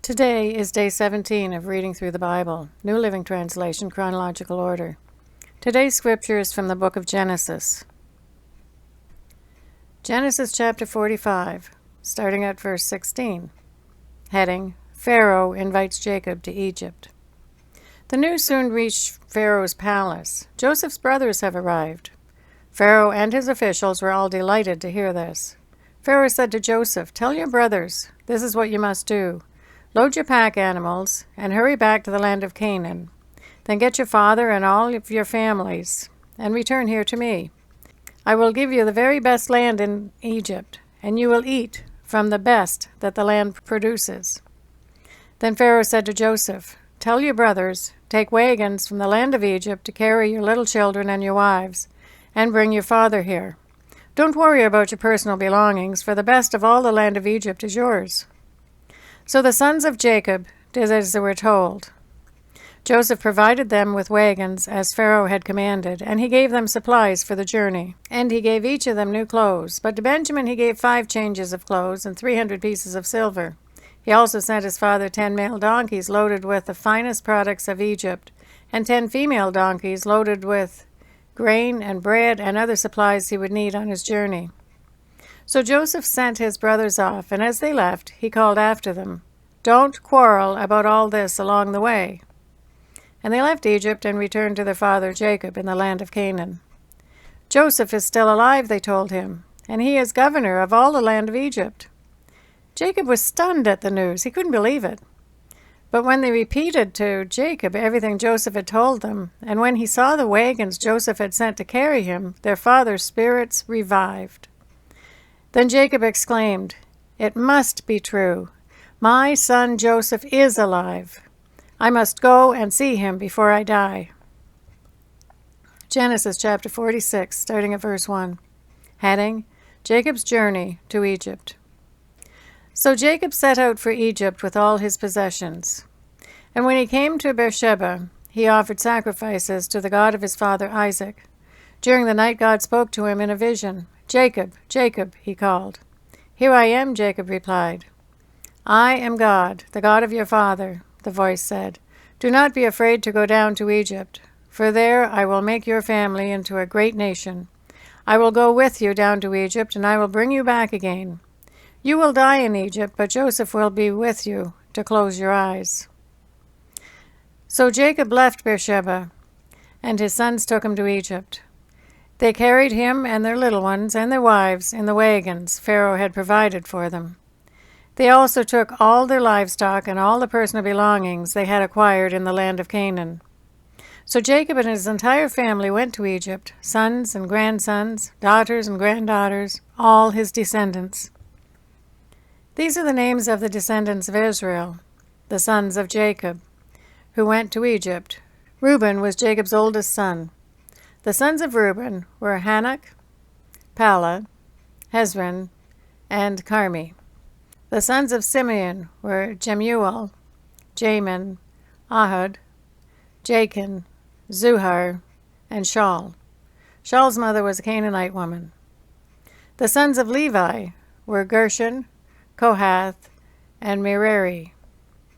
Today is day 17 of reading through the Bible, New Living Translation, chronological order. Today's scripture is from the book of Genesis. Genesis chapter 45, starting at verse 16. Heading, Pharaoh invites Jacob to Egypt. The news soon reached Pharaoh's palace. Joseph's brothers have arrived. Pharaoh and his officials were all delighted to hear this. Pharaoh said to Joseph, "Tell your brothers, this is what you must do. Load your pack animals and hurry back to the land of Canaan. Then get your father and all of your families and return here to me. I will give you the very best land in Egypt, and you will eat from the best that the land produces." Then Pharaoh said to Joseph, "Tell your brothers, take wagons from the land of Egypt to carry your little children and your wives, and bring your father here. Don't worry about your personal belongings, for the best of all the land of Egypt is yours." So the sons of Jacob did as they were told. Joseph provided them with wagons as Pharaoh had commanded, and he gave them supplies for the journey. And he gave each of them new clothes. But to Benjamin he gave 5 changes of clothes and 300 pieces of silver. He also sent his father 10 male donkeys loaded with the finest products of Egypt, and 10 female donkeys loaded with grain and bread and other supplies he would need on his journey. So Joseph sent his brothers off, and as they left, he called after them, "Don't quarrel about all this along the way." And they left Egypt and returned to their father Jacob in the land of Canaan. "Joseph is still alive," they told him, "and he is governor of all the land of Egypt." Jacob was stunned at the news. He couldn't believe it. But when they repeated to Jacob everything Joseph had told them, and when he saw the wagons Joseph had sent to carry him, their father's spirits revived. Then Jacob exclaimed, "It must be true. My son Joseph is alive. I must go and see him before I die." Genesis chapter 46, starting at verse 1. Heading, Jacob's journey to Egypt. So Jacob set out for Egypt with all his possessions. And when he came to Beersheba, he offered sacrifices to the God of his father Isaac. During the night God spoke to him in a vision. "Jacob, Jacob," he called. "Here I am," Jacob replied. "I am God, the God of your father," the voice said. "Do not be afraid to go down to Egypt, for there I will make your family into a great nation. I will go with you down to Egypt, and I will bring you back again. You will die in Egypt, but Joseph will be with you to close your eyes." So Jacob left Beersheba, and his sons took him to Egypt. They carried him and their little ones and their wives in the wagons Pharaoh had provided for them. They also took all their livestock and all the personal belongings they had acquired in the land of Canaan. So Jacob and his entire family went to Egypt, sons and grandsons, daughters and granddaughters, all his descendants. These are the names of the descendants of Israel, the sons of Jacob, who went to Egypt. Reuben was Jacob's oldest son. The sons of Reuben were Hanok, Palah, Hezron, and Carmi. The sons of Simeon were Jemuel, Jamin, Ahud, Jachin, Zuhar, and Shaul. Shaul's mother was a Canaanite woman. The sons of Levi were Gershon, Kohath, and Merari.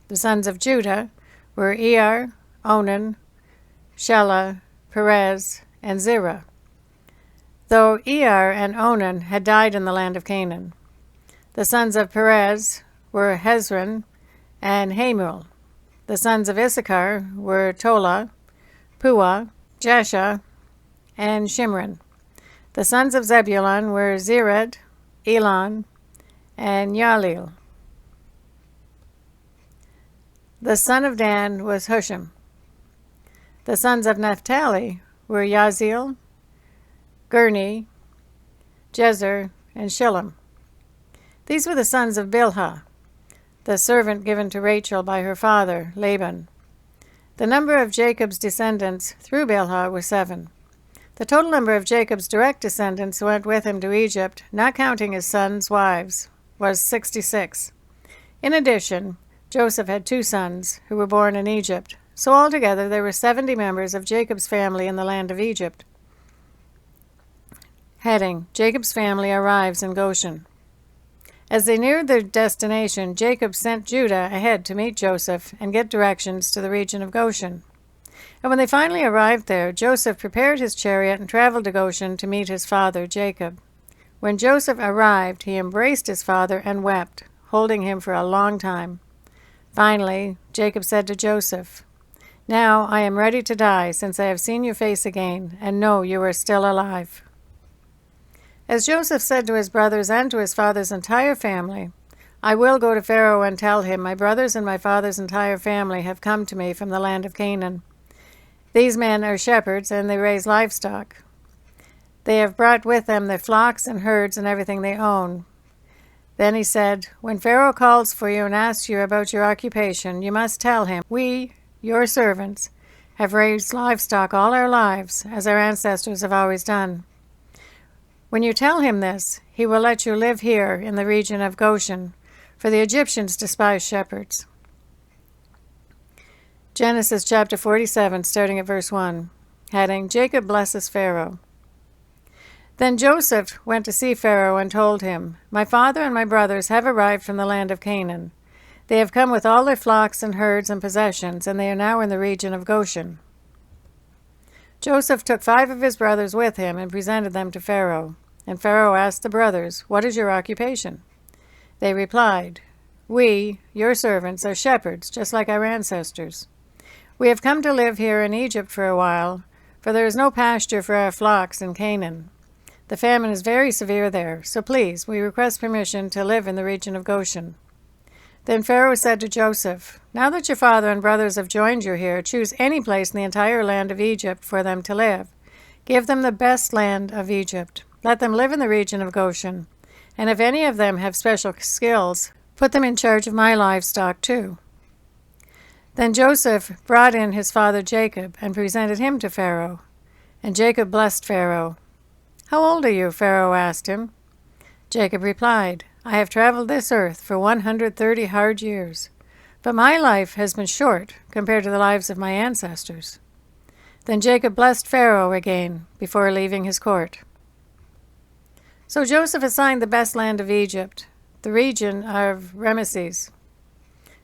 The sons of Judah were Er, Onan, Shelah, Perez, and Zerah, though Er and Onan had died in the land of Canaan. The sons of Perez were Hezron and Hamul. The sons of Issachar were Tola, Puah, Jasha, and Shimron. The sons of Zebulun were Zered, Elon, and Yalil. The son of Dan was Hushim. The sons of Naphtali were Yaziel, Gurni, Jezer, and Shillem. These were the sons of Bilhah, the servant given to Rachel by her father, Laban. The number of Jacob's descendants through Bilhah was 7. The total number of Jacob's direct descendants who went with him to Egypt, not counting his sons' wives, was 66. In addition, Joseph had 2 sons who were born in Egypt. So altogether there were 70 members of Jacob's family in the land of Egypt. Heading, Jacob's family arrives in Goshen. As they neared their destination, Jacob sent Judah ahead to meet Joseph and get directions to the region of Goshen. And when they finally arrived there, Joseph prepared his chariot and traveled to Goshen to meet his father, Jacob. When Joseph arrived, he embraced his father and wept, holding him for a long time. Finally, Jacob said to Joseph, "Now I am ready to die, since I have seen your face again, and know you are still alive." As Joseph said to his brothers and to his father's entire family, "I will go to Pharaoh and tell him, my brothers and my father's entire family have come to me from the land of Canaan. These men are shepherds, and they raise livestock. They have brought with them their flocks and herds and everything they own." Then he said, "When Pharaoh calls for you and asks you about your occupation, you must tell him, 'We, your servants, have raised livestock all our lives, as our ancestors have always done.' When you tell him this, he will let you live here in the region of Goshen, for the Egyptians despise shepherds." Genesis chapter 47, starting at verse 1. Heading, Jacob blesses Pharaoh. Then Joseph went to see Pharaoh and told him, "My father and my brothers have arrived from the land of Canaan. They have come with all their flocks and herds and possessions, and they are now in the region of Goshen." Joseph took 5 of his brothers with him and presented them to Pharaoh. And Pharaoh asked the brothers, "What is your occupation?" They replied, "We, your servants, are shepherds, just like our ancestors. We have come to live here in Egypt for a while, for there is no pasture for our flocks in Canaan. The famine is very severe there, so please, we request permission to live in the region of Goshen." Then Pharaoh said to Joseph, "Now that your father and brothers have joined you here, choose any place in the entire land of Egypt for them to live. Give them the best land of Egypt. Let them live in the region of Goshen. And if any of them have special skills, put them in charge of my livestock too." Then Joseph brought in his father Jacob and presented him to Pharaoh. And Jacob blessed Pharaoh. "How old are you?" Pharaoh asked him. Jacob replied, "I have traveled this earth for 130 hard years, but my life has been short compared to the lives of my ancestors." Then Jacob blessed Pharaoh again before leaving his court. So Joseph assigned the best land of Egypt, the region of Ramesses,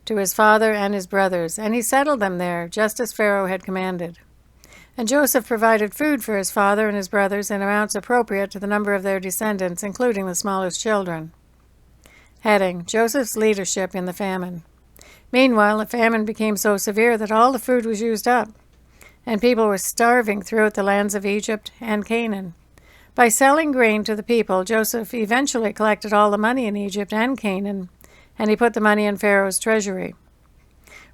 to his father and his brothers, and he settled them there, just as Pharaoh had commanded. And Joseph provided food for his father and his brothers in amounts appropriate to the number of their descendants, including the smallest children. Heading, Joseph's leadership in the famine. Meanwhile, the famine became so severe that all the food was used up, and people were starving throughout the lands of Egypt and Canaan. By selling grain to the people, Joseph eventually collected all the money in Egypt and Canaan, and he put the money in Pharaoh's treasury.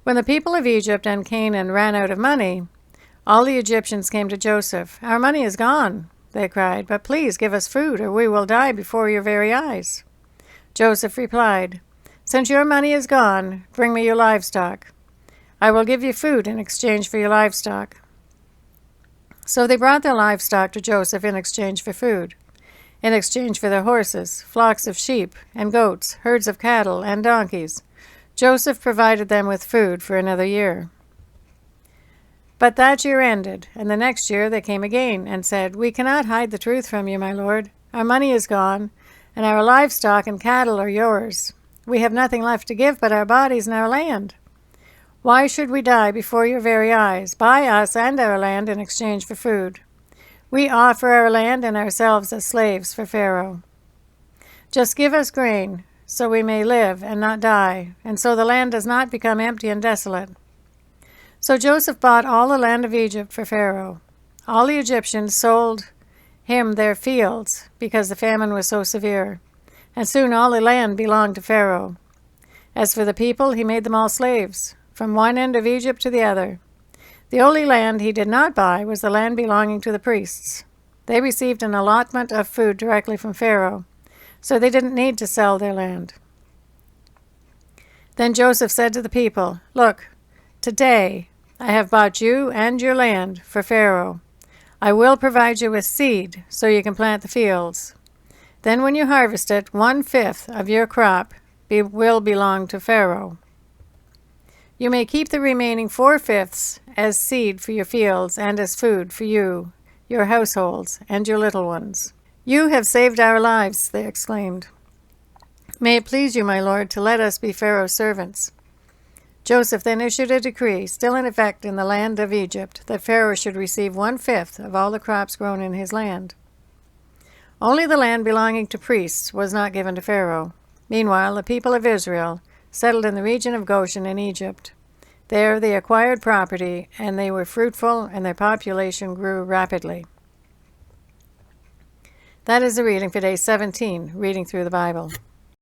When the people of Egypt and Canaan ran out of money, all the Egyptians came to Joseph. "Our money is gone," they cried, "but please give us food, or we will die before your very eyes." Joseph replied, "Since your money is gone, bring me your livestock. I will give you food in exchange for your livestock." So they brought their livestock to Joseph in exchange for food, in exchange for their horses, flocks of sheep and goats, herds of cattle and donkeys. Joseph provided them with food for another year. But that year ended, and the next year they came again and said, "We cannot hide the truth from you, my lord. Our money is gone, and our livestock and cattle are yours. We have nothing left to give but our bodies and our land. Why should we die before your very eyes? Buy us and our land in exchange for food. We offer our land and ourselves as slaves for Pharaoh. Just give us grain, so we may live and not die, and so the land does not become empty and desolate." So Joseph bought all the land of Egypt for Pharaoh. All the Egyptians sold him their fields because the famine was so severe, and soon all the land belonged to Pharaoh. As for the people, he made them all slaves, from one end of Egypt to the other. The only land he did not buy was the land belonging to the priests. They received an allotment of food directly from Pharaoh, so they didn't need to sell their land. Then Joseph said to the people, "Look, today I have bought you and your land for Pharaoh. I will provide you with seed so you can plant the fields. Then when you harvest it, 1/5 of your crop will belong to Pharaoh. You may keep the remaining 4/5 as seed for your fields and as food for you, your households, and your little ones." "You have saved our lives," they exclaimed. May it please you, my lord, to let us be Pharaoh's servants. Joseph then issued a decree, still in effect in the land of Egypt, that Pharaoh should receive 1/5 of all the crops grown in his land. Only the land belonging to priests was not given to Pharaoh. Meanwhile, the people of Israel settled in the region of Goshen in Egypt. There they acquired property, and they were fruitful, and their population grew rapidly. That is the reading for day 17, reading through the Bible.